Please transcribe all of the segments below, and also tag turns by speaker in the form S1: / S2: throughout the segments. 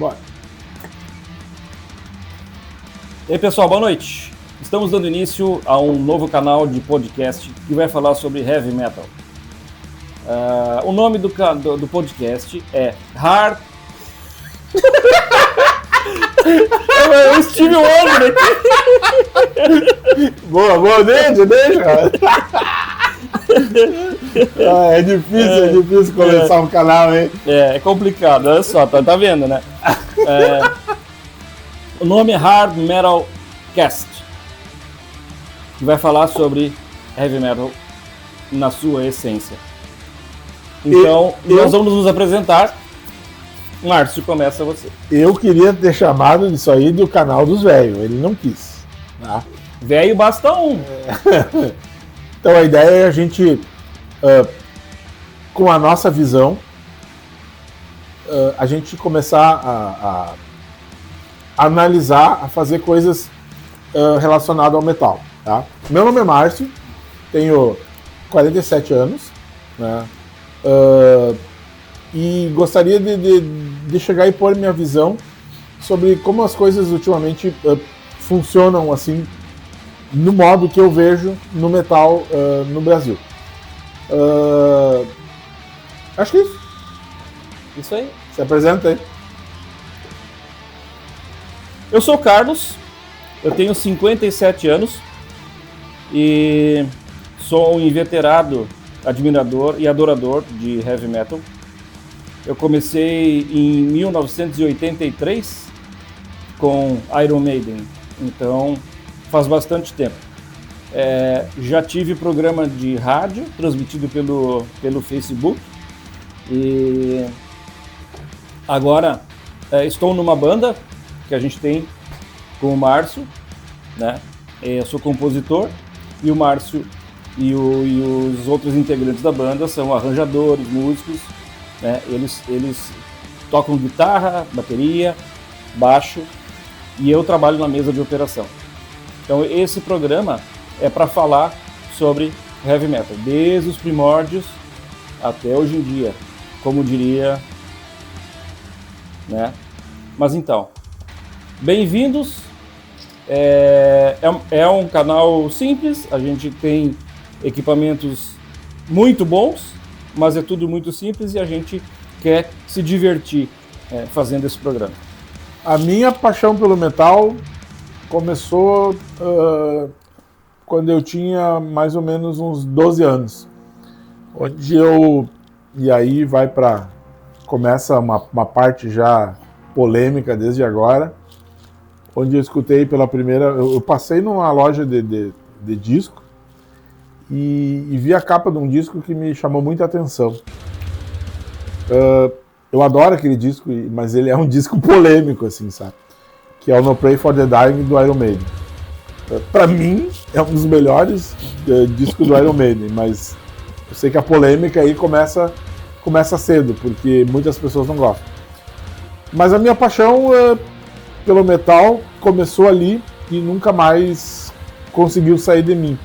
S1: Bora.
S2: E aí, pessoal, boa noite. Estamos dando início a um novo canal de podcast que vai falar sobre heavy metal. O nome do podcast é Hard... Eu Steve Wonder aqui.
S1: Boa, deixa. É difícil começar um canal, hein?
S2: É complicado, olha só, tá vendo, né? O nome é Hard Metal Cast, que vai falar sobre heavy metal na sua essência. Então, nós vamos nos apresentar. Márcio, começa você.
S1: Eu queria ter chamado isso aí do canal dos velhos, ele não quis. Tá?
S2: Velho basta um.
S1: Então a ideia é a gente, com a nossa visão, a gente começar a analisar, a fazer coisas relacionadas ao metal. Tá? Meu nome é Márcio, tenho 47 anos, né? E gostaria de chegar e pôr minha visão sobre como as coisas ultimamente funcionam assim, no modo que eu vejo no metal no Brasil. Acho que é isso.
S2: Isso aí.
S1: Se apresenta aí.
S2: Eu sou o Carlos, eu tenho 57 anos e sou um inveterado admirador e adorador de heavy metal. Eu comecei em 1983 com Iron Maiden, então faz bastante tempo. Já tive programa de rádio transmitido pelo Facebook e agora estou numa banda que a gente tem com o Márcio, né? Eu sou compositor e o Márcio e os outros integrantes da banda são arranjadores, músicos, né? Eles tocam guitarra, bateria, baixo e eu trabalho na mesa de operação. Então esse programa é para falar sobre heavy metal, desde os primórdios até hoje em dia, como diria, né? Mas então, bem-vindos. É um canal simples, a gente tem equipamentos muito bons, mas é tudo muito simples e a gente quer se divertir fazendo esse programa.
S1: A minha paixão pelo metal começou quando eu tinha mais ou menos uns 12 anos, onde e aí começa uma parte já polêmica desde agora, onde eu escutei pela primeira... Eu passei numa loja de disco e vi a capa de um disco que me chamou muita atenção. Eu adoro aquele disco, mas ele é um disco polêmico, assim, sabe? Que é o No Pray for the Dying do Iron Maiden. Para mim, é um dos melhores discos do Iron Maiden, mas eu sei que a polêmica aí começa cedo, porque muitas pessoas não gostam. Mas a minha paixão pelo metal começou ali e nunca mais conseguiu sair de mim.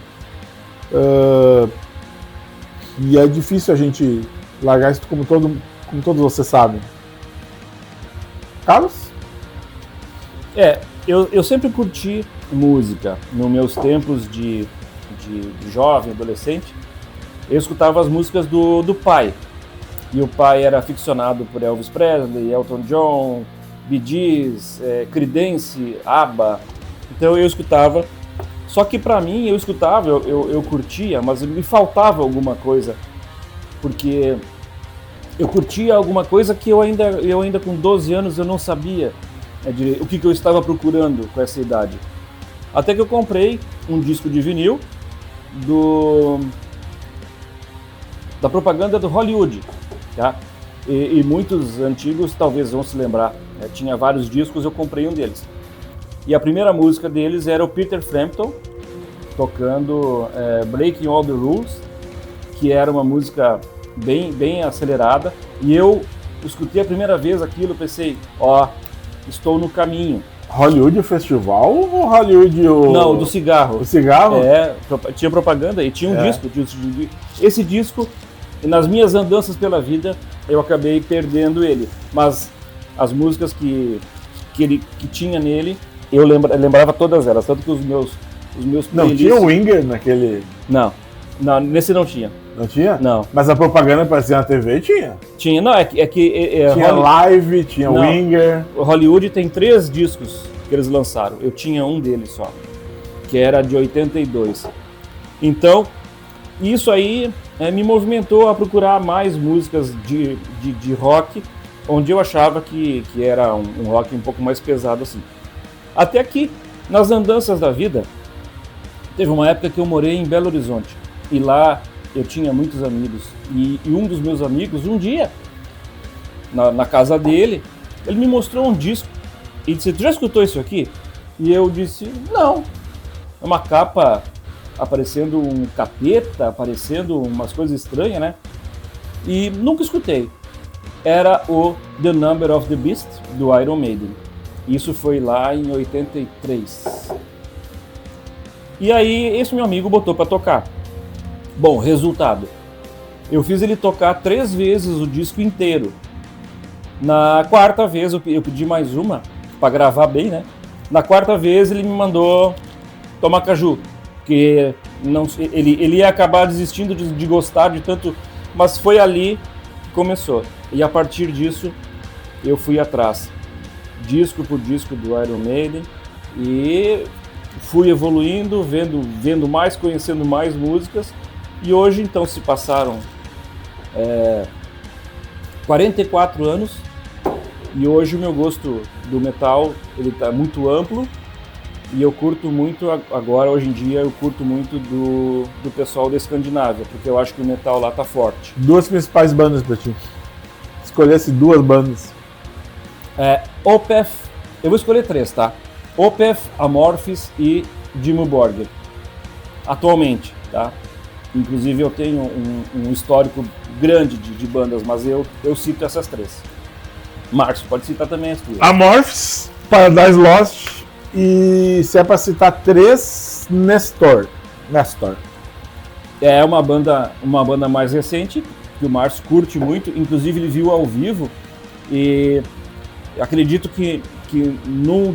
S1: E é difícil a gente largar isso como todos vocês sabem. Carlos?
S2: Eu sempre curti música. Nos meus tempos de jovem, adolescente, eu escutava as músicas do pai. E o pai era aficionado por Elvis Presley, Elton John, Bee Gees, Creedence, ABBA. Então eu escutava. Só que pra mim, eu escutava, eu curtia, mas me faltava alguma coisa. Porque eu curtia alguma coisa que eu ainda com 12 anos eu não sabia o que eu estava procurando com essa idade. Até que eu comprei um disco de vinil da propaganda do Hollywood. Tá? E muitos antigos talvez vão se lembrar. Tinha vários discos, eu comprei um deles. E a primeira música deles era o Peter Frampton tocando Breaking All the Rules, que era uma música bem acelerada. E eu escutei a primeira vez aquilo e pensei, estou no caminho.
S1: Hollywood Festival ou Hollywood
S2: Não, do cigarro.
S1: O cigarro?
S2: Tinha propaganda e tinha um disco. Esse disco, nas minhas andanças pela vida, eu acabei perdendo ele. Mas as músicas que tinha nele, eu lembrava todas elas, tanto que os meus
S1: Não tinha o Winger naquele...
S2: Não, nesse não tinha.
S1: Não tinha?
S2: Não.
S1: Mas a propaganda aparecia na TV tinha.
S2: Tinha, não,
S1: tinha Live, tinha o Winger.
S2: O Hollywood tem 3 discos que eles lançaram. Eu tinha um deles só, que era de 82. Então, isso aí me movimentou a procurar mais músicas de rock, onde eu achava que era um rock um pouco mais pesado assim. Até que, nas andanças da vida, teve uma época que eu morei em Belo Horizonte. E lá eu tinha muitos amigos. E um dos meus amigos, um dia, na casa dele, ele me mostrou um disco. E disse, tu já escutou isso aqui? E eu disse, não. É uma capa aparecendo um capeta, aparecendo umas coisas estranhas, né? E nunca escutei. Era o The Number of the Beast, do Iron Maiden. Isso foi lá em 83. E aí, esse meu amigo botou para tocar. Bom, resultado. Eu fiz ele tocar 3 vezes o disco inteiro. Na 4ª vez, eu pedi mais uma, para gravar bem, né? Na 4ª vez, ele me mandou tomar caju. Porque ele ia acabar desistindo de gostar de tanto... Mas foi ali que começou. E a partir disso, eu fui atrás. Disco por disco do Iron Maiden. E fui evoluindo, vendo mais, conhecendo mais músicas. E hoje, então, se passaram 44 anos. E hoje o meu gosto do metal ele está muito amplo. E eu curto muito, agora, hoje em dia, eu curto muito do pessoal da Escandinávia. Porque eu acho que o metal lá tá forte.
S1: 2 principais bandas pra ti. Escolhesse 2 bandas.
S2: Opeth, eu vou escolher 3, tá? Opeth, Amorphis e Dimmu Borgir. Atualmente, tá? Inclusive eu tenho um histórico grande de bandas, mas eu cito essas 3. Márcio, pode citar também as 2.
S1: Amorphis, Paradise Lost e, se é pra citar 3, Nestor.
S2: É uma banda mais recente, que o Márcio curte muito, inclusive ele viu ao vivo e acredito que num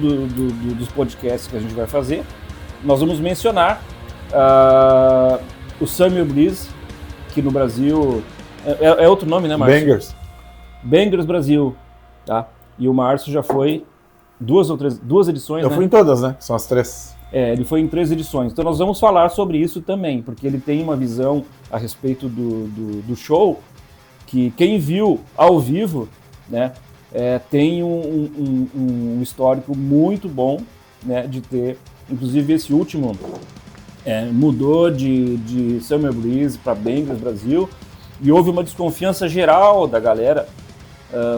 S2: dos podcasts que a gente vai fazer, nós vamos mencionar o Summer Breeze, que no Brasil é outro nome, né, Márcio? Bangers Brasil, tá? E o Márcio já foi 2 edições,
S1: Eu fui em todas, né? São as 3.
S2: Ele foi em 3 edições. Então nós vamos falar sobre isso também, porque ele tem uma visão a respeito do show, que quem viu ao vivo, né, tem um histórico muito bom, né, de ter, inclusive esse último mudou de Summer Breeze para Bangers Brasil, e houve uma desconfiança geral da galera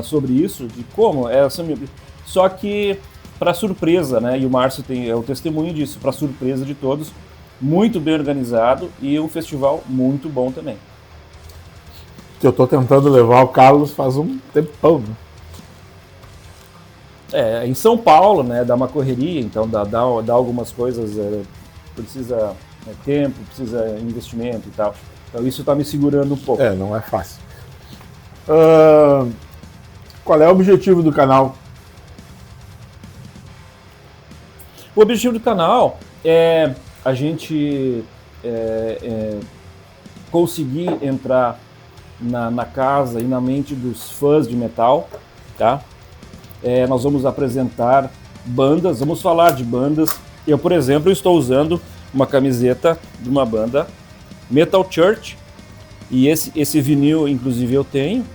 S2: sobre isso, de como é a Summer Breeze. Só que, para surpresa, né, e o Márcio é o testemunho disso, para surpresa de todos, muito bem organizado e um festival muito bom também.
S1: Que eu tô tentando levar o Carlos faz um tempão, né?
S2: Em São Paulo, né, dá uma correria, então dá algumas coisas, precisa tempo, precisa investimento e tal. Então isso está me segurando um pouco.
S1: Não é fácil. Qual é o objetivo do canal?
S2: O objetivo do canal é a gente conseguir entrar na casa e na mente dos fãs de metal, tá? Nós vamos apresentar bandas, vamos falar de bandas. Eu, por exemplo, estou usando uma camiseta de uma banda Metal Church, e esse vinil, inclusive, eu tenho,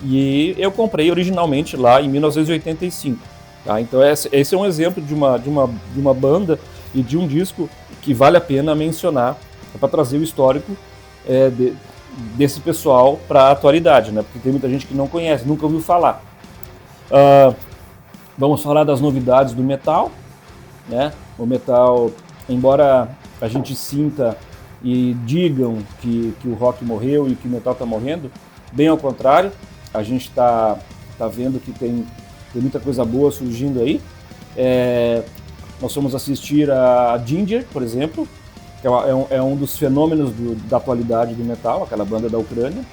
S2: e eu comprei originalmente lá em 1985. Tá? Então esse é um exemplo de uma banda e de um disco que vale a pena mencionar para trazer o histórico desse pessoal para a atualidade, né? Porque tem muita gente que não conhece, nunca ouviu falar. Vamos falar das novidades do metal, né? O metal, embora a gente sinta e digam que o rock morreu e que o metal está morrendo, bem ao contrário, a gente tá vendo que tem muita coisa boa surgindo aí. Nós fomos assistir a Ginger, por exemplo, que é um dos fenômenos da atualidade do metal, aquela banda da Ucrânia.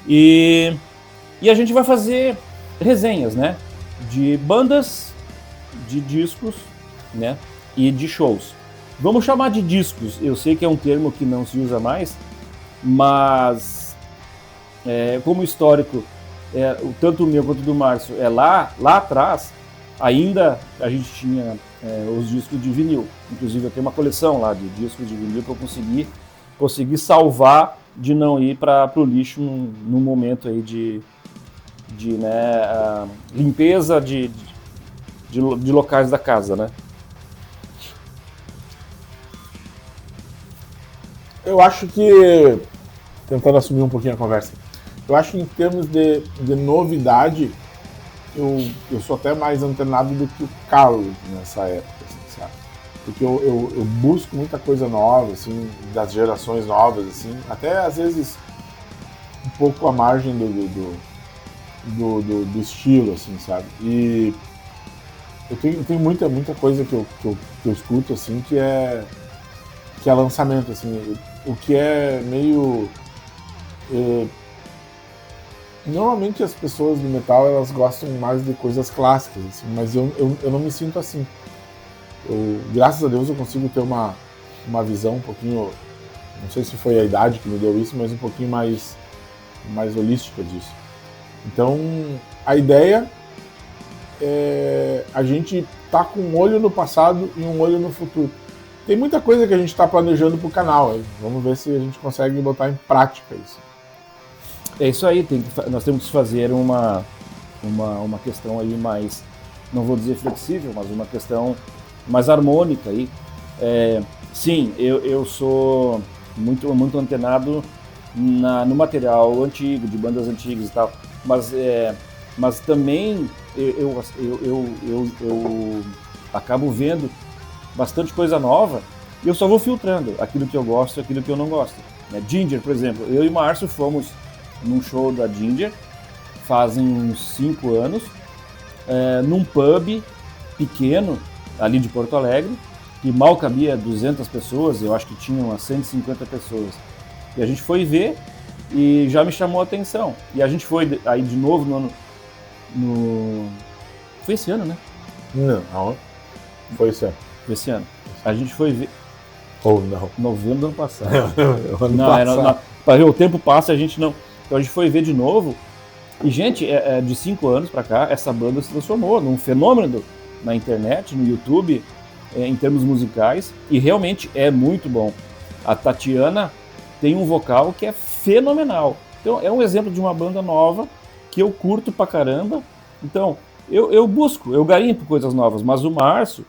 S2: E a gente vai fazer resenhas, né? de bandas, de discos, né, e de shows. Vamos chamar de discos, eu sei que é um termo que não se usa mais, mas como histórico, tanto o meu quanto do Márcio, lá atrás, ainda a gente tinha os discos de vinil. Inclusive eu tenho uma coleção lá de discos de vinil que eu consegui salvar de não ir para o lixo num momento aí de limpeza de locais da casa, né?
S1: Eu acho que, tentando assumir um pouquinho a conversa, eu acho que em termos de novidade, eu sou até mais antenado do que o Carlos nessa época, assim, sabe? Porque eu busco muita coisa nova, assim, das gerações novas, assim, até às vezes um pouco à margem do estilo, assim, sabe? E eu tenho muita coisa que eu escuto, assim, que é lançamento, assim, o que é meio... Normalmente as pessoas do metal, elas gostam mais de coisas clássicas, assim, mas eu não me sinto assim. Graças a Deus eu consigo ter uma visão um pouquinho, não sei se foi a idade que me deu isso, mas um pouquinho mais holística disso. Então, a ideia é a gente tá com um olho no passado e um olho no futuro. Tem muita coisa que a gente está planejando para o canal, vamos ver se a gente consegue botar em prática isso.
S2: É isso aí, nós temos que fazer uma questão aí mais, não vou dizer flexível, mas uma questão mais harmônica aí. Sim, eu sou muito antenado no material antigo, de bandas antigas e tal, mas também eu acabo vendo bastante coisa nova e eu só vou filtrando aquilo que eu gosto e aquilo que eu não gosto. Ginger, por exemplo, eu e o Márcio fomos num show da Ginger, fazem uns 5 anos, num pub pequeno, ali de Porto Alegre, que mal cabia 200 pessoas, eu acho que tinham umas 150 pessoas. E a gente foi ver e já me chamou a atenção. E a gente foi aí de novo no... Foi esse ano, né?
S1: Não, foi esse ano.
S2: Foi esse ano. A gente foi ver...
S1: Ou não.
S2: Novembro do ano passado.
S1: Passado.
S2: O tempo passa e a gente não... Então a gente foi ver de novo, e gente, de 5 anos pra cá, essa banda se transformou num fenômeno na internet, no YouTube, em termos musicais, e realmente é muito bom. A Tatiana tem um vocal que é fenomenal. Então é um exemplo de uma banda nova, que eu curto pra caramba. Então, eu garimpo coisas novas, mas o Márcio,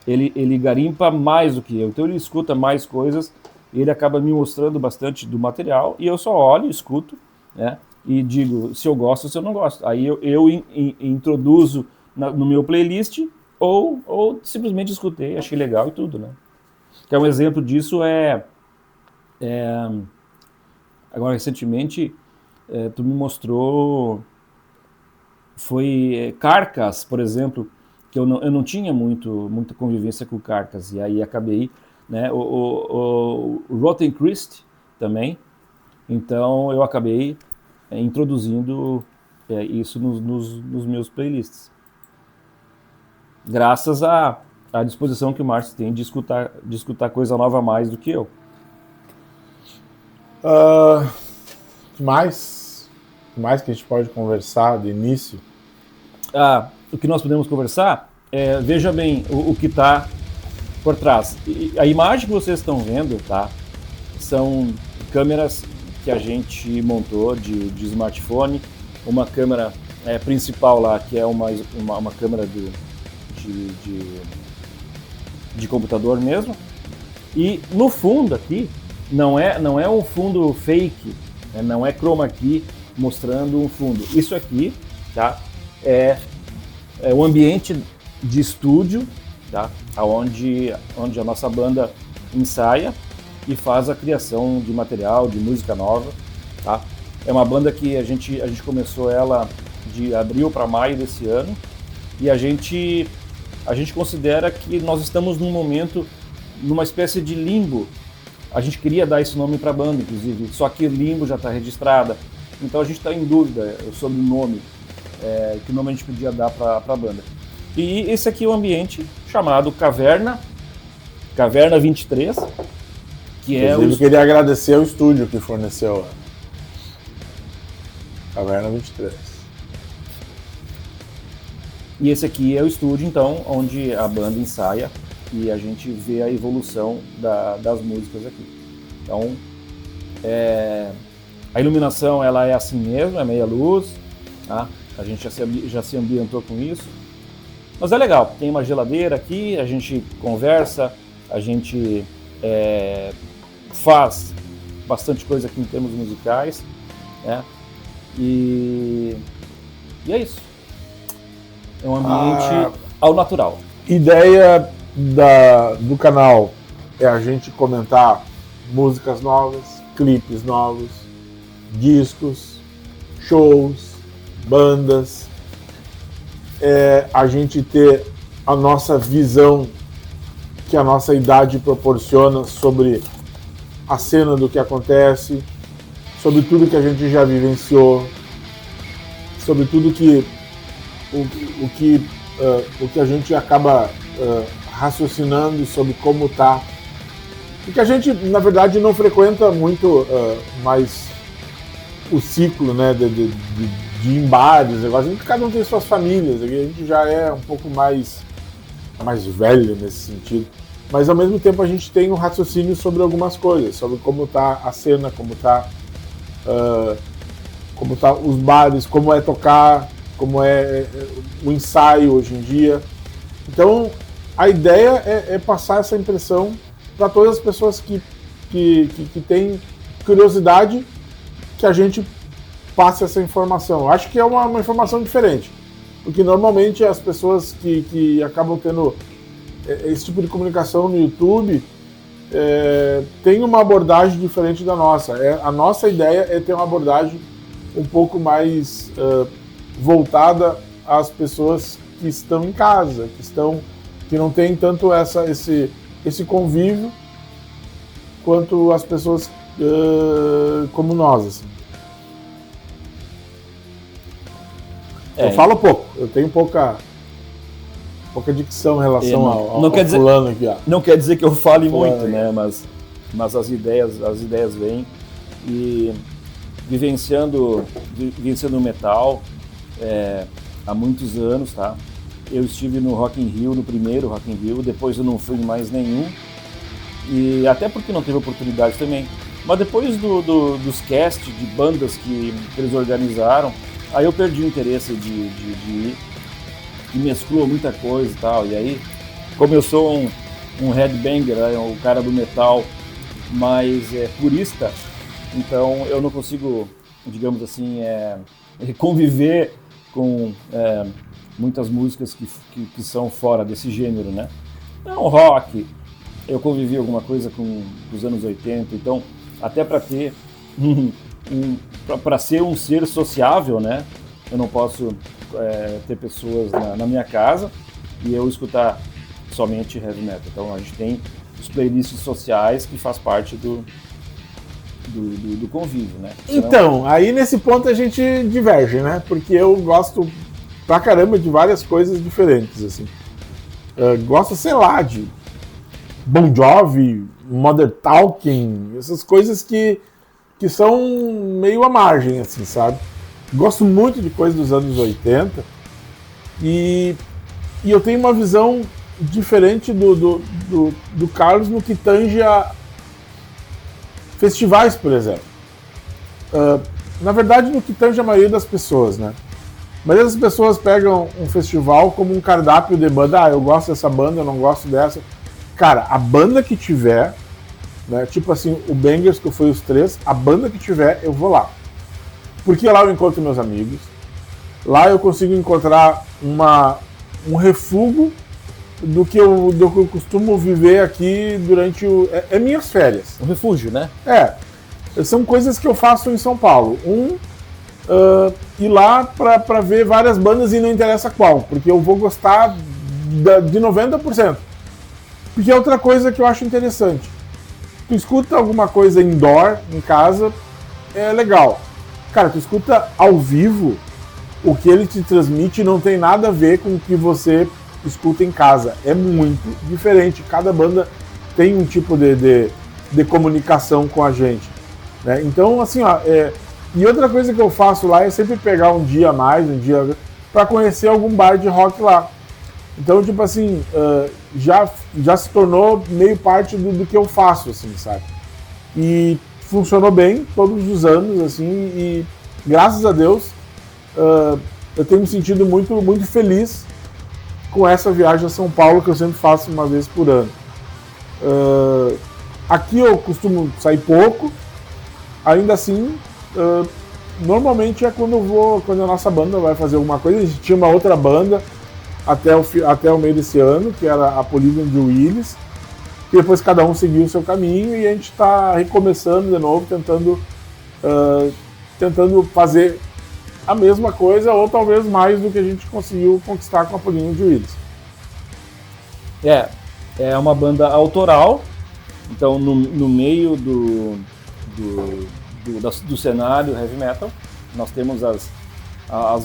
S2: ele garimpa mais do que eu. Então ele escuta mais coisas, ele acaba me mostrando bastante do material, e eu só olho, escuto, né, e digo se eu gosto ou se eu não gosto. Aí eu introduzo no meu playlist ou simplesmente escutei, achei legal e tudo, né? Que um exemplo disso agora recentemente tu me mostrou, foi Carcass, por exemplo, que eu não tinha muita convivência com o Carcass, e aí acabei, né, o Rotten Christ também. Então eu acabei introduzindo isso nos meus playlists. Graças à disposição que o Márcio tem de escutar coisa nova mais do que eu.
S1: O que mais que a gente pode conversar de início?
S2: O que nós podemos conversar veja bem o que está por trás. A imagem que vocês estão vendo, tá, são câmeras que a gente montou de smartphone, uma câmera principal lá, que é uma câmera de computador mesmo, e no fundo aqui não é um fundo fake, né, não é chroma key mostrando um fundo. Isso aqui, tá, é o ambiente de estúdio, tá, onde a nossa banda ensaia e faz a criação de material, de música nova, tá? É uma banda que a gente começou ela de abril para maio desse ano, e a gente considera que nós estamos num momento, numa espécie de limbo. A gente queria dar esse nome para a banda, inclusive, só que limbo já está registrada, então a gente está em dúvida sobre o nome. que normalmente a gente podia dar para a banda. E esse aqui é o ambiente chamado Caverna 23, que é
S1: eu queria agradecer ao estúdio que forneceu a Caverna 23.
S2: E esse aqui é o estúdio, então, onde a banda ensaia e a gente vê a evolução das músicas aqui. Então, a iluminação ela é assim mesmo, é meia luz, tá? A gente já se ambientou com isso. Mas é legal, tem uma geladeira aqui, a gente conversa, a gente faz bastante coisa aqui em termos musicais, né? E é isso. É um ambiente ao natural.
S1: Ideia do canal é a gente comentar músicas novas, clipes novos, discos, shows, bandas, a gente ter a nossa visão que a nossa idade proporciona sobre a cena do que acontece, sobre tudo que a gente já vivenciou, sobre tudo que o que a gente acaba raciocinando sobre como tá. Porque a gente, na verdade, não frequenta muito mais o ciclo, né, de embares, negócio. Cada um tem suas famílias, a gente já é um pouco mais velho nesse sentido. Mas, ao mesmo tempo, a gente tem um raciocínio sobre algumas coisas, sobre como tá a cena, como tá os bares, como é tocar, como é o ensaio hoje em dia. Então, a ideia é passar essa impressão para todas as pessoas que têm curiosidade, que a gente passe essa informação. Eu acho que é uma informação diferente, porque normalmente as pessoas que acabam tendo esse tipo de comunicação no YouTube têm uma abordagem diferente da nossa. A nossa ideia é ter uma abordagem um pouco mais voltada às pessoas que estão em casa, que não tem tanto esse convívio quanto as pessoas como nós. Assim. Eu falo pouco, eu tenho pouca dicção em relação ao fulano aqui. Ó.
S2: Não quer dizer que eu fale muito, né? Mas as ideias vêm e vivenciando o metal há muitos anos, tá? Eu estive no Rock in Rio, no primeiro Rock in Rio, depois eu não fui em mais nenhum, e até porque não teve oportunidade também. Mas depois dos cast de bandas que eles organizaram, aí eu perdi o interesse de ir, e mesclou muita coisa e tal. E aí, como eu sou um headbanger, o cara do metal mais purista, então eu não consigo, digamos assim, conviver com muitas músicas que são fora desse gênero, né? Não, rock, eu convivi alguma coisa com os anos 80, então até para ter para ser um ser sociável, né? Eu não posso ter pessoas na minha casa e eu escutar somente heavy metal. Então a gente tem os playlists sociais que faz parte do convívio, né?
S1: Então, aí nesse ponto a gente diverge, né? Porque eu gosto pra caramba de várias coisas diferentes, assim. Gosto, sei lá, de Bon Jovi, Modern Talking, essas coisas que são meio à margem, assim, sabe? Gosto muito de coisas dos anos 80 e eu tenho uma visão diferente do Carlos no que tange a festivais, por exemplo. Na verdade, no que tange a maioria das pessoas, né? Mas as pessoas pegam um festival como um cardápio de banda. Eu gosto dessa banda, eu não gosto dessa. Cara, a banda que tiver, né, tipo assim, o Bangers, que foi os 3, a banda que tiver, eu vou lá. Porque lá eu encontro meus amigos, lá eu consigo encontrar um refúgio do que eu costumo viver aqui durante minhas férias.
S2: Um refúgio, né?
S1: São coisas que eu faço em São Paulo. Ir lá para ver várias bandas e não interessa qual, porque eu vou gostar de 90%. Porque é outra coisa que eu acho interessante. Tu escuta alguma coisa indoor, em casa, é legal. Cara, tu escuta ao vivo, o que ele te transmite não tem nada a ver com o que você escuta em casa. É muito diferente. Cada banda tem um tipo de comunicação com a gente, né? Então, assim, ó, e outra coisa que eu faço lá é sempre pegar um dia a mais, para conhecer algum bar de rock lá. Então, tipo assim, já se tornou meio parte do que eu faço, assim, sabe? E funcionou bem todos os anos, assim, e graças a Deus eu tenho me sentido muito, muito feliz com essa viagem a São Paulo que eu sempre faço uma vez por ano. Aqui eu costumo sair pouco, ainda assim, normalmente é quando a nossa banda vai fazer alguma coisa. A gente tinha uma outra banda até o meio desse ano, que era a Polígono de Willis, e depois cada um seguiu o seu caminho e a gente está recomeçando de novo, tentando fazer a mesma coisa ou talvez mais do que a gente conseguiu conquistar com a Polígono de Willis.
S2: É uma banda autoral, então no meio do cenário heavy metal nós temos as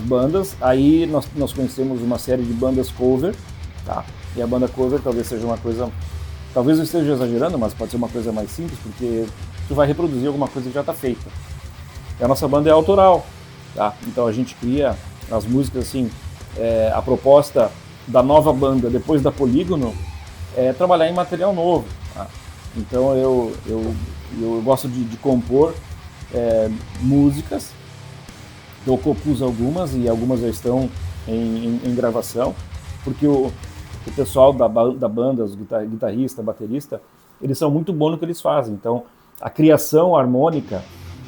S2: bandas, aí nós conhecemos uma série de bandas cover, tá? E a banda cover talvez seja uma coisa, talvez eu esteja exagerando, mas pode ser uma coisa mais simples, porque tu vai reproduzir alguma coisa que já está feita. E a nossa banda é autoral, tá? Então a gente cria as músicas assim, a proposta da nova banda depois da Polígono é trabalhar em material novo, tá? Então eu gosto de compor músicas. Eu compus algumas e algumas já estão em gravação, porque o pessoal da banda, os guitarrista, baterista, eles são muito bons no que eles fazem. Então a criação harmônica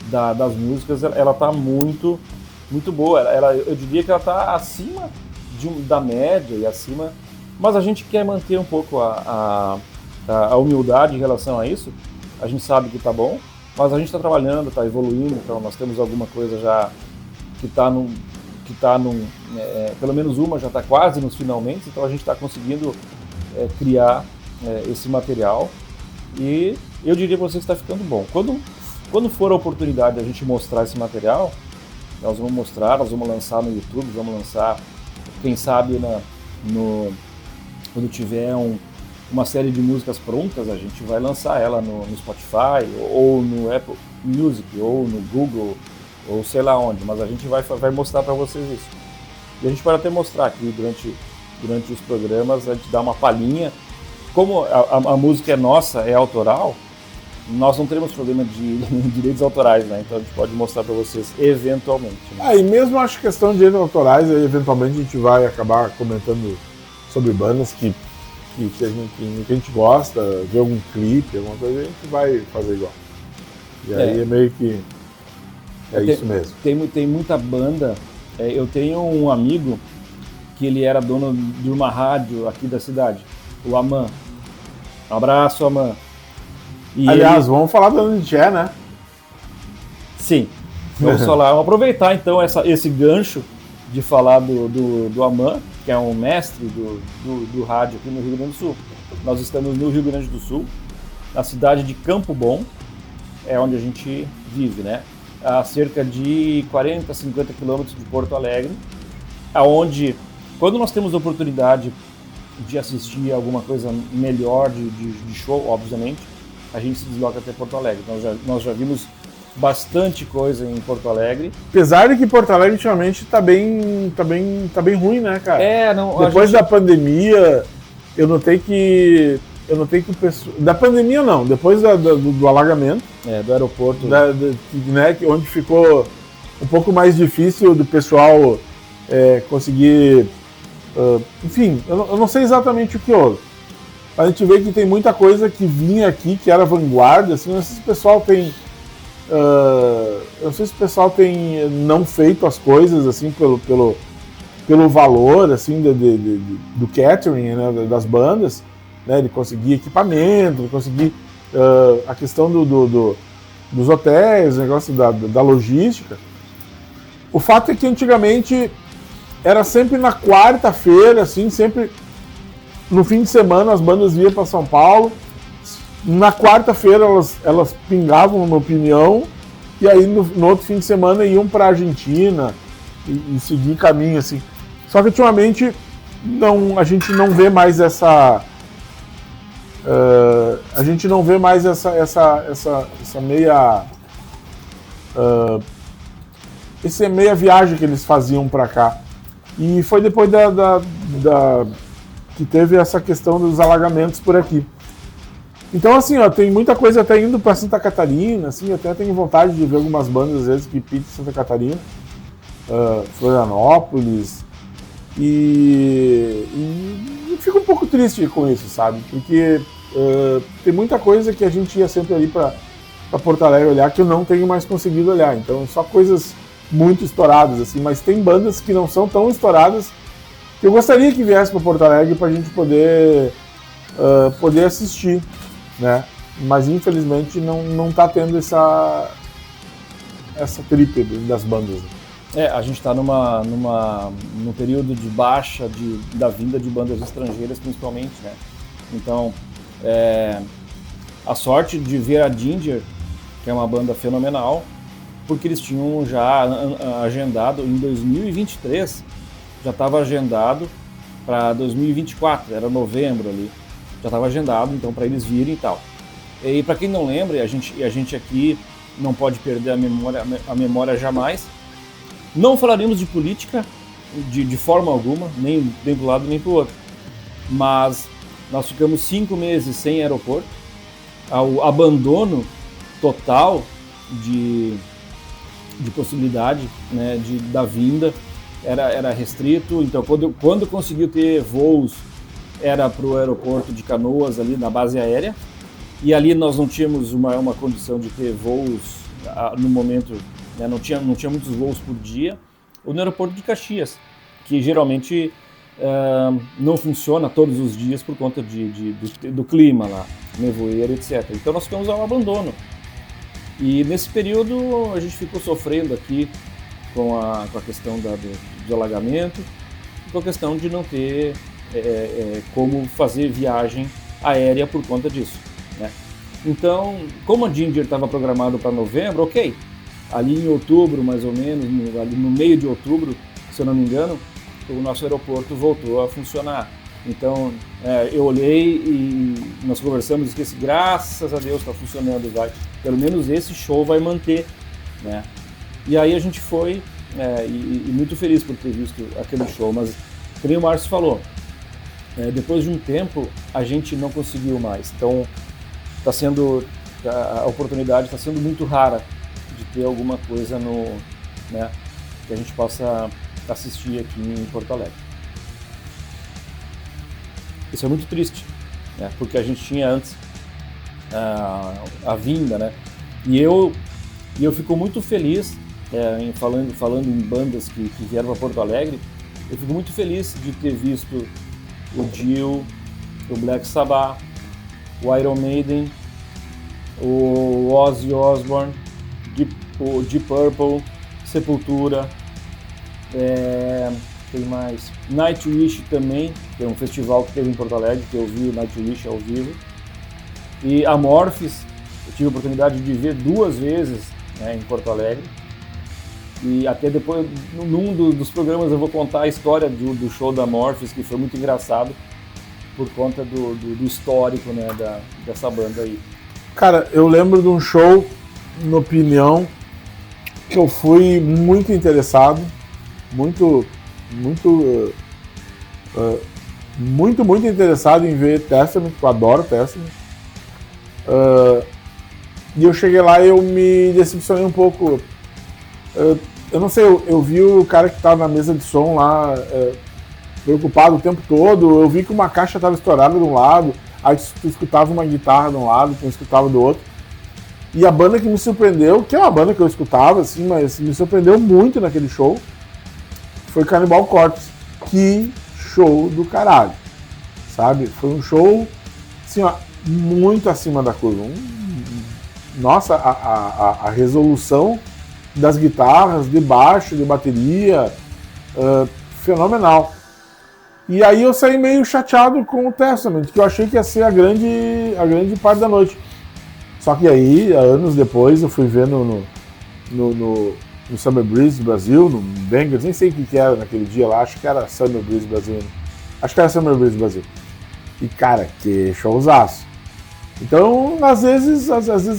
S2: das músicas, ela está muito, muito boa. Eu diria que ela está acima da média e acima, mas a gente quer manter um pouco a humildade em relação a isso. A gente sabe que está bom, mas a gente está trabalhando, está evoluindo, então nós temos alguma coisa já que está pelo menos uma já está quase nos finalmente, então a gente está conseguindo criar esse material e eu diria para vocês que está ficando bom. Quando for a oportunidade de a gente mostrar esse material, nós vamos lançar no YouTube, vamos lançar, quem sabe, quando tiver uma série de músicas prontas, a gente vai lançar ela no Spotify, ou no Apple Music, ou no Google, ou sei lá onde, mas a gente vai mostrar para vocês isso. E a gente pode até mostrar aqui durante os programas, a gente dá uma palhinha. Como a música é nossa, é autoral, nós não teremos problema de direitos autorais, né? Então a gente pode mostrar para vocês eventualmente, né?
S1: E mesmo acho que questão de direitos autorais, eventualmente a gente vai acabar comentando sobre bandas que a gente gosta, ver algum clipe, alguma coisa, a gente vai fazer igual. E aí é meio que isso mesmo.
S2: Tem muita banda. Eu tenho um amigo que ele era dono de uma rádio aqui da cidade, o Aman. Um abraço, Aman.
S1: Aliás, vamos falar de onde é, né?
S2: Sim, vamos falar. Vamos aproveitar então esse gancho de falar do Aman, que é um mestre do rádio aqui no Rio Grande do Sul. Nós estamos no Rio Grande do Sul, na cidade de Campo Bom, é onde a gente vive, né? A cerca de 40, 50 quilômetros de Porto Alegre, aonde, quando nós temos a oportunidade de assistir alguma coisa melhor de show, obviamente, a gente se desloca até Porto Alegre. Nós já vimos bastante coisa em Porto Alegre.
S1: Apesar de que Porto Alegre ultimamente tá bem ruim, né, cara? Depois da pandemia, eu notei que o pessoal... Da pandemia não, depois do alagamento.
S2: Do aeroporto.
S1: Né, onde ficou um pouco mais difícil do pessoal conseguir... enfim, eu não sei exatamente o que houve. A gente vê que tem muita coisa que vinha aqui, que era vanguarda, assim, não sei se o pessoal tem... eu não sei se o pessoal tem não feito as coisas assim pelo valor assim do catering, né, das bandas, né, de conseguir equipamento, de conseguir a questão dos hotéis, o negócio da logística. O fato é que antigamente era sempre na quarta-feira, assim, sempre no fim de semana as bandas vinham para São Paulo. Na quarta-feira elas pingavam, na minha opinião, e aí no outro fim de semana iam para a Argentina, e seguir caminho, assim. Só que ultimamente a gente não vê mais essa meia essa meia viagem que eles faziam para cá. E foi depois que teve essa questão dos alagamentos por aqui. Então, assim, ó, tem muita coisa até indo para Santa Catarina, assim, eu até tenho vontade de ver algumas bandas, às vezes, que pintam Santa Catarina, Florianópolis, e fico um pouco triste com isso, sabe? Porque tem muita coisa que a gente ia sempre ali para Porto Alegre olhar que eu não tenho mais conseguido olhar. Então, só coisas muito estouradas, assim, mas tem bandas que não são tão estouradas que eu gostaria que viesse para Porto Alegre para a gente poder assistir, né? Mas infelizmente não tá tendo essa tripe das bandas.
S2: A gente está num período de baixa da vinda de bandas estrangeiras, principalmente, né? Então, a sorte de ver a Ginger, que é uma banda fenomenal, porque eles tinham já agendado em 2023, já estava agendado para 2024, era novembro ali, já estava agendado, então, para eles virem e tal. E para quem não lembra, a gente aqui não pode perder a memória jamais. Não falaremos de política de forma alguma, nem para um lado nem para o outro. Mas nós ficamos 5 meses sem aeroporto, ao abandono total de possibilidade, né, da vinda, era restrito. Então, quando conseguiu ter voos, era para o aeroporto de Canoas, ali na base aérea, e ali nós não tínhamos uma condição de ter voos no momento, né, não tinha muitos voos por dia, ou no aeroporto de Caxias, que geralmente não funciona todos os dias por conta do clima lá, nevoeiro, etc. Então nós ficamos ao abandono. E nesse período a gente ficou sofrendo aqui com a questão do alagamento, com a questão de não ter como fazer viagem aérea por conta disso, né? Então, como a Ginger estava programado para novembro, ok, ali em outubro mais ou menos, ali no meio de outubro, se eu não me engano, o nosso aeroporto voltou a funcionar. Então, eu olhei e nós conversamos e esqueci, graças a Deus está funcionando, pelo menos esse show vai manter, né? E aí a gente foi e muito feliz por ter visto aquele show, mas como o Márcio falou, depois de um tempo a gente não conseguiu mais. Então, a oportunidade está sendo muito rara de ter alguma coisa né, que a gente possa assistir aqui em Porto Alegre. Isso é muito triste, né, porque a gente tinha antes a vinda, né, e eu fico muito feliz, falando em bandas que vieram para Porto Alegre, eu fico muito feliz de ter visto o Dio, o Black Sabbath, o Iron Maiden, o Ozzy Osbourne, o Deep Purple, Sepultura, tem mais, Nightwish também, que é um festival que teve em Porto Alegre, que eu vi o Nightwish ao vivo, e Amorphis, eu tive a oportunidade de ver 2 vezes, né, em Porto Alegre, e até depois, num dos programas eu vou contar a história do show da Amorphis, que foi muito engraçado, por conta do histórico, né, dessa banda aí.
S1: Cara, eu lembro de um show no Opinião que eu fui muito interessado, muito interessado em ver Testament, eu adoro Testament. E eu cheguei lá e eu me decepcionei um pouco. Eu não sei, eu vi o cara que estava na mesa de som lá preocupado o tempo todo, eu vi que uma caixa estava estourada de um lado, aí tu escutava uma guitarra de um lado, tu escutava do outro. E a banda que me surpreendeu, que é uma banda que eu escutava, assim, mas me surpreendeu muito naquele show, foi Cannibal Corpse. Que show do caralho, sabe? Foi um show, assim, ó, muito acima da curva. Nossa, a resolução das guitarras, de baixo, de bateria, fenomenal. E aí eu saí meio chateado com o Testament, que eu achei que ia ser a grande parte da noite. Só que aí, anos depois, eu fui ver no no Summer Breeze Brasil, no Bangers, nem sei o que era naquele dia lá, acho que era Summer Breeze Brasil. Acho que era Summer Breeze Brasil. E, cara, que showzaço. Então, às vezes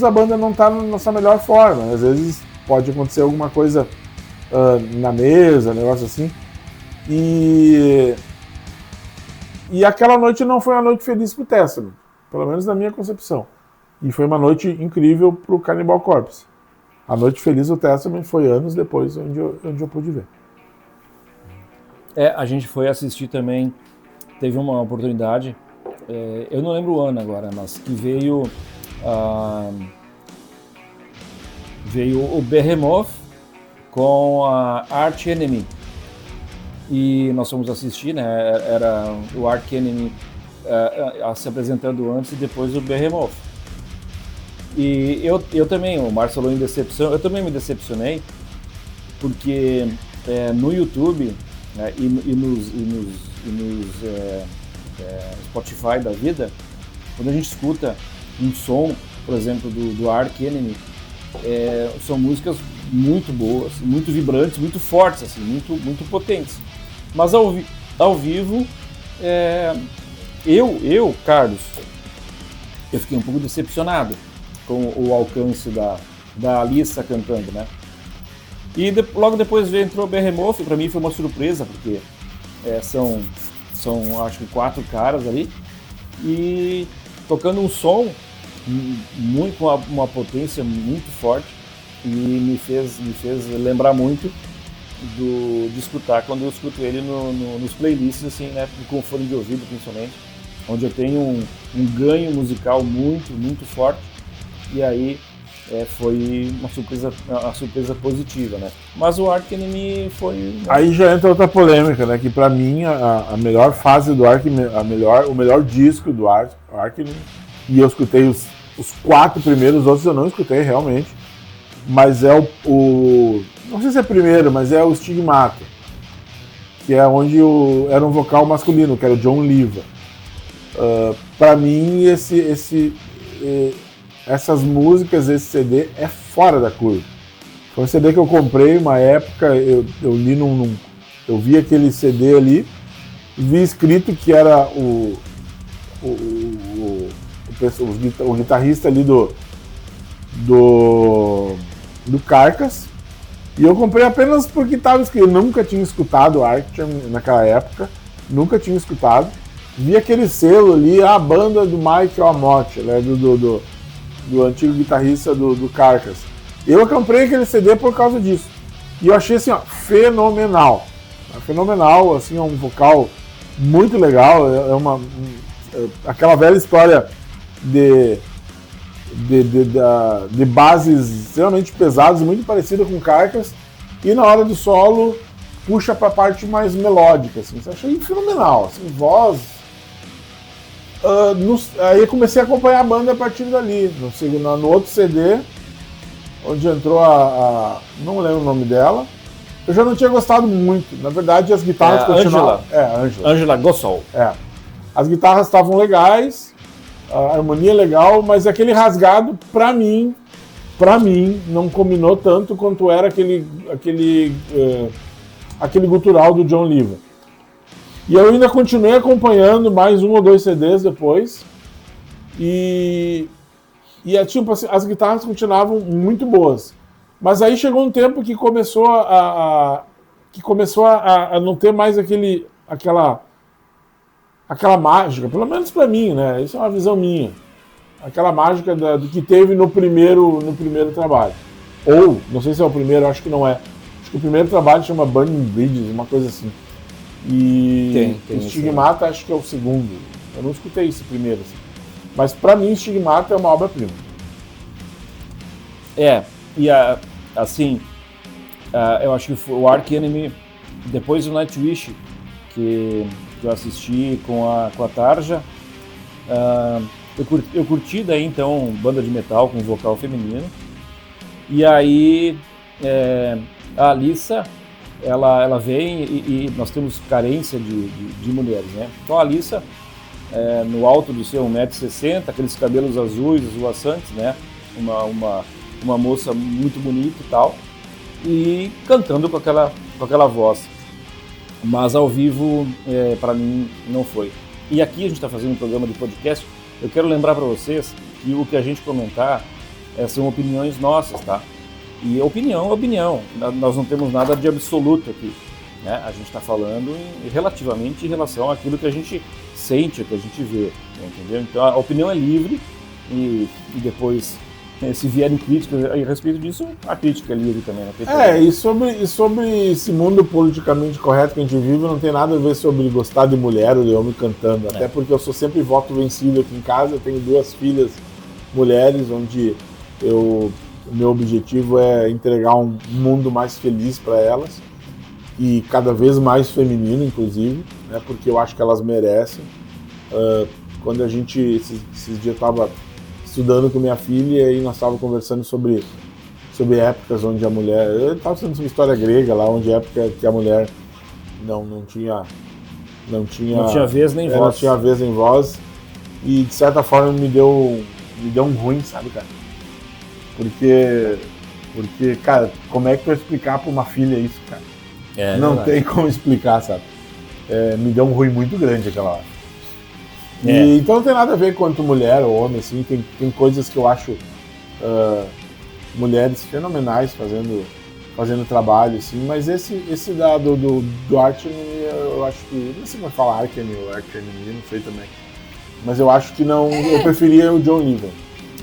S1: a banda não tá na sua melhor forma, às vezes pode acontecer alguma coisa na mesa, negócio assim. E aquela noite não foi uma noite feliz pro Testament, pelo menos na minha concepção. E foi uma noite incrível pro Cannibal Corpse. A noite feliz do Testament foi anos depois, onde eu pude ver.
S2: A gente foi assistir também, teve uma oportunidade, eu não lembro o ano agora, mas que veio o Behemoth com a Arch Enemy. E nós fomos assistir, né? Era o Arch Enemy se apresentando antes e depois o Behemoth. E eu também, o Márcio falou em decepção, eu também me decepcionei, porque no YouTube, né, e nos Spotify da vida, quando a gente escuta um som, por exemplo, do Arch Enemy, são músicas muito boas, muito vibrantes, muito fortes, assim, muito potentes. Mas ao vivo, Carlos, eu fiquei um pouco decepcionado com o alcance da Alissa cantando, né? E logo depois entrou o Behemoth, para mim foi uma surpresa, porque são acho que 4 caras ali, e tocando um som com uma potência muito forte, e me fez lembrar muito de escutar quando eu escuto ele nos playlists, assim, né, com fone de ouvido principalmente, onde eu tenho um ganho musical muito forte. E aí foi uma surpresa positiva, né? Mas o Arch Enemy foi...
S1: Aí já entra outra polêmica, né? Que pra mim a melhor fase do Arch, o melhor disco do Arch Enemy, e eu escutei os 4 primeiros, os outros eu não escutei realmente, mas é o não sei se é primeiro, mas é o Stigmata, que é onde era um vocal masculino, que era o John Liva. Pra mim essas músicas, esse CD é fora da curva. Foi um CD que eu comprei uma época, eu li eu vi aquele CD ali, vi escrito que era o guitarrista ali do Carcass, e eu comprei apenas porque estava escrito. Eu nunca tinha escutado Arctium naquela época, nunca tinha escutado. Vi aquele selo ali, a banda do Michael Amott, né, do antigo guitarrista do Carcass. Eu comprei aquele CD por causa disso. E eu achei assim, ó, fenomenal. Fenomenal, assim, é um vocal muito legal. Aquela velha história de bases extremamente pesadas, muito parecida com Carcass. E na hora do solo, puxa para a parte mais melódica. Assim. Eu achei fenomenal. Assim, voz... aí eu comecei a acompanhar a banda a partir dali, no outro CD, onde entrou não lembro o nome dela, eu já não tinha gostado muito, na verdade as guitarras continuavam...
S2: Angela Gossol.
S1: As guitarras estavam legais, a harmonia legal, mas aquele rasgado, pra mim, não combinou tanto quanto era aquele gutural do John Liva. E eu ainda continuei acompanhando mais 1 ou 2 CDs depois. E tipo assim, as guitarras continuavam muito boas. Mas aí chegou um tempo que começou a não ter mais aquela mágica, pelo menos pra mim, né? Isso é uma visão minha. Aquela mágica do que teve no primeiro trabalho. Ou, não sei se é o primeiro, acho que não é. Acho que o primeiro trabalho chama Burning Bridges, uma coisa assim. E
S2: tem
S1: Stigmata acho que é o segundo. Eu não escutei esse primeiro, assim. Mas pra mim Stigmata é uma obra-prima.
S2: Eu acho que foi o Arch Enemy, depois do Nightwish, que eu assisti com a Tarja, eu curti daí então banda de metal com vocal feminino. E aí a Alissa, ela vem e nós temos carência de mulheres, né? Então a Alissa, no alto do seu 1,60 m, aqueles cabelos azuis, esvoaçantes, né? Uma moça muito bonita e tal. e cantando com aquela voz. Mas ao vivo, para mim, não foi. E aqui a gente está fazendo um programa de podcast. Eu quero lembrar para vocês que o que a gente comentar são opiniões nossas, tá? E opinião é opinião. Nós não temos nada de absoluto aqui, né? A gente está falando relativamente em relação àquilo que a gente sente, que a gente vê, entendeu? Então a opinião é livre e depois, se vierem críticas a respeito disso, a crítica é livre também.
S1: E sobre esse mundo politicamente correto que a gente vive, não tem nada a ver sobre gostar de mulher ou de homem cantando. Até porque eu sou sempre voto vencido aqui em casa. Eu tenho 2 filhas mulheres, onde o meu objetivo é entregar um mundo mais feliz para elas. E cada vez mais feminino, inclusive, né, porque eu acho que elas merecem. Quando a gente, esses dias, estava estudando com minha filha e nós estávamos conversando sobre épocas onde a mulher... Eu estava estudando sobre história grega lá, onde época que a mulher não tinha
S2: vez nem voz.
S1: Não tinha vez nem voz. E, de certa forma, me deu um ruim, sabe, cara? Porque, cara, como é que tu vai explicar para uma filha isso, cara? Não tem como explicar, sabe? Me deu um ruim muito grande aquela hora. Então não tem nada a ver quanto mulher ou homem, assim, tem coisas que eu acho mulheres fenomenais fazendo trabalho, assim, mas esse do Archie, eu acho que, não sei como falar Archie ou Archie, não sei também, mas eu acho que não, eu preferia o John Niven.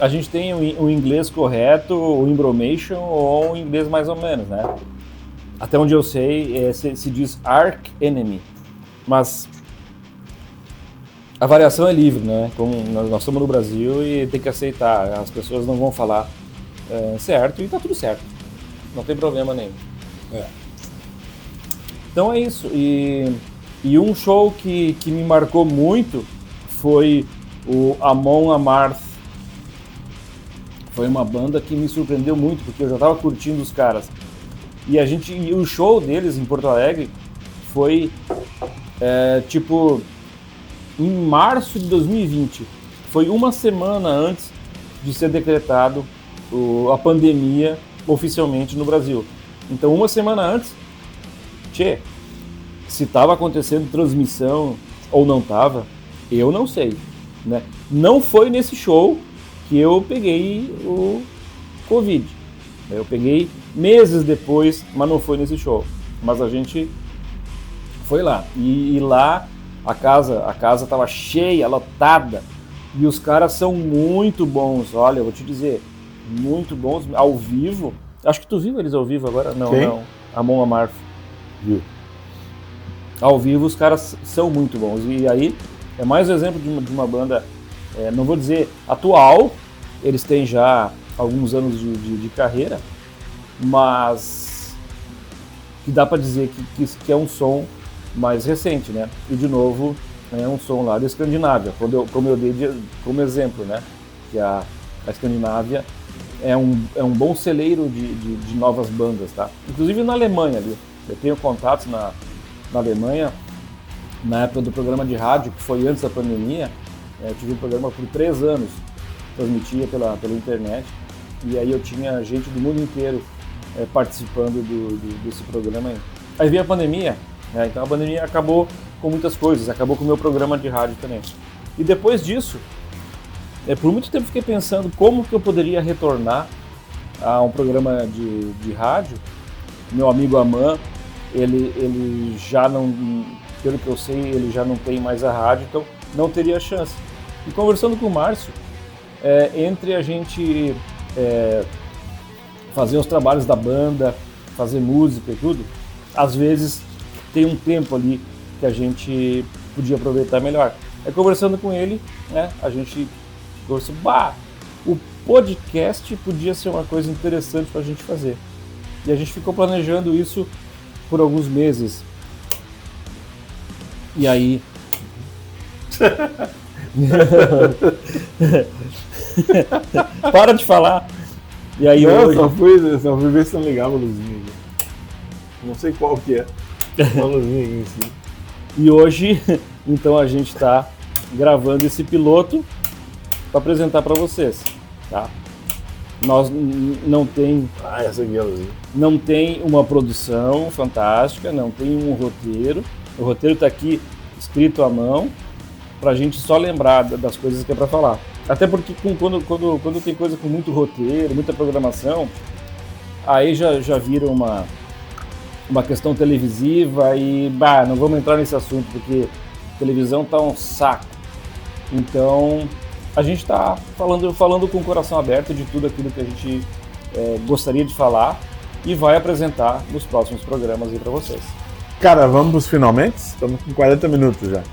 S2: A gente tem o inglês correto, o Imbromation ou o inglês mais ou menos, né? Até onde eu sei, se diz Arch Enemy, mas a variação é livre, né? Como nós estamos no Brasil e tem que aceitar, as pessoas não vão falar certo e tá tudo certo, não tem problema nenhum. Então é isso, e um show que me marcou muito foi o Amon Amarth. Foi uma banda que me surpreendeu muito, porque eu já estava curtindo os caras. E o show deles em Porto Alegre foi em março de 2020. Foi uma semana antes de ser decretado a pandemia oficialmente no Brasil. Então, uma semana antes, se estava acontecendo transmissão ou não estava, eu não sei, né? Não foi nesse show que eu peguei o Covid. Eu peguei meses depois, mas não foi nesse show. Mas a gente foi lá. E lá a casa estava cheia, lotada. E os caras são muito bons. Olha, eu vou te dizer, muito bons ao vivo. Acho que tu viu eles ao vivo agora? Não,
S1: Quem?
S2: não. Amon Amarth.
S1: Viu?
S2: Ao vivo os caras são muito bons. E aí é mais um exemplo de uma banda, não vou dizer atual, eles têm já alguns anos de carreira, mas que dá para dizer que é um som mais recente, né? E de novo é um som lá da Escandinávia, como eu dei como exemplo, né? Que a Escandinávia é um bom celeiro de novas bandas, tá? Inclusive na Alemanha ali, eu tenho contatos na Alemanha, na época do programa de rádio, que foi antes da pandemia. Eu tive um programa por 3 anos, transmitia pela internet, e aí eu tinha gente do mundo inteiro participando desse programa. Aí veio a pandemia, então a pandemia acabou com muitas coisas, acabou com o meu programa de rádio também. E depois disso, por muito tempo fiquei pensando como que eu poderia retornar a um programa de rádio. Meu amigo Aman, ele já não, pelo que eu sei, ele já não tem mais a rádio, então não teria chance. E conversando com o Márcio, entre a gente fazer os trabalhos da banda, fazer música e tudo, às vezes tem um tempo ali que a gente podia aproveitar melhor. Conversando com ele, né, a gente conversou, o podcast podia ser uma coisa interessante para a gente fazer. E a gente ficou planejando isso por alguns meses. E aí... Para de falar. E aí
S1: hoje... só fui ver se não ligava a luzinha aqui. Não sei qual que é. Uma luzinha aqui em cima.
S2: E hoje, então, a gente está gravando esse piloto para apresentar para vocês, tá? Nós não tem
S1: essa aqui é azul.
S2: Não tem uma produção fantástica, não tem um roteiro. O roteiro está aqui escrito à mão para a gente só lembrar das coisas que é para falar. Até porque quando tem coisa com muito roteiro, muita programação, aí já vira uma questão televisiva e não vamos entrar nesse assunto porque televisão tá um saco. Então a gente está falando com o coração aberto de tudo aquilo que a gente gostaria de falar e vai apresentar nos próximos programas aí para vocês.
S1: Cara, vamos pros finalmente? Estamos com 40 minutos já.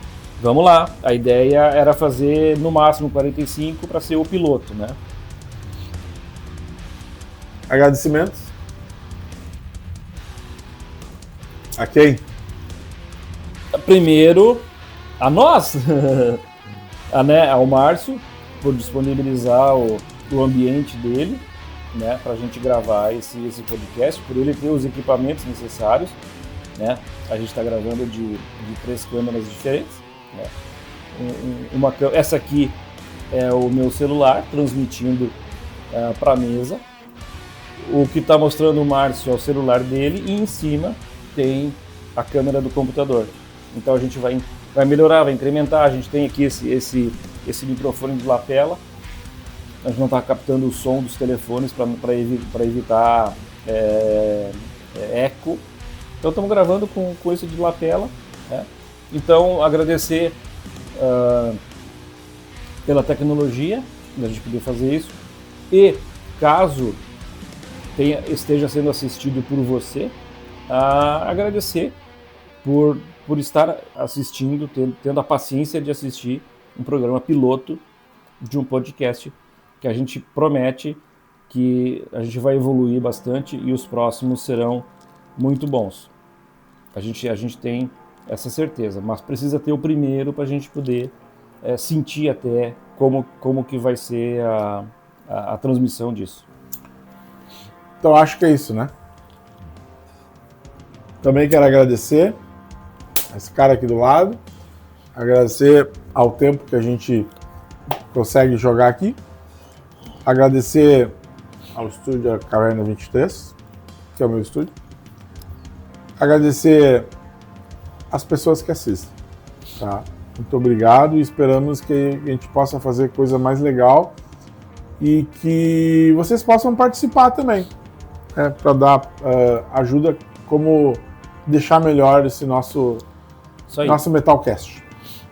S2: Vamos lá. A ideia era fazer no máximo 45 para ser o piloto, né?
S1: Agradecimentos. A quem?
S2: Primeiro, a nós, ao Márcio, por disponibilizar o ambiente dele, né, para a gente gravar esse podcast, por ele ter os equipamentos necessários, né? A gente está gravando de 3 câmeras diferentes, né? Essa aqui é o meu celular transmitindo para a mesa. O que está mostrando o Márcio é o celular dele e em cima tem a câmera do computador. Então a gente vai melhorar, vai incrementar. A gente tem aqui esse microfone de lapela. A gente não está captando o som dos telefones para evitar eco. Então estamos gravando com esse de lapela, né? Então agradecer pela tecnologia da gente poder fazer isso. E caso esteja sendo assistido por você, agradecer por estar assistindo, tendo a paciência de assistir um programa piloto de um podcast que a gente promete que a gente vai evoluir bastante e os próximos serão muito bons. A gente tem essa certeza, mas precisa ter o primeiro para a gente poder sentir até como que vai ser a transmissão disso.
S1: Então acho que é isso, né? Também quero agradecer esse cara aqui do lado, agradecer ao tempo que a gente consegue jogar aqui, agradecer ao estúdio Caverna 23, que é o meu estúdio, agradecer as pessoas que assistem, tá? Muito obrigado e esperamos que a gente possa fazer coisa mais legal e que vocês possam participar também, né, para dar ajuda como deixar melhor esse nosso Metalcast.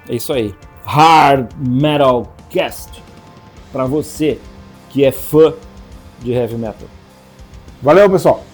S2: É isso aí. Hard Metal Cast. Para você que é fã de heavy metal.
S1: Valeu, pessoal!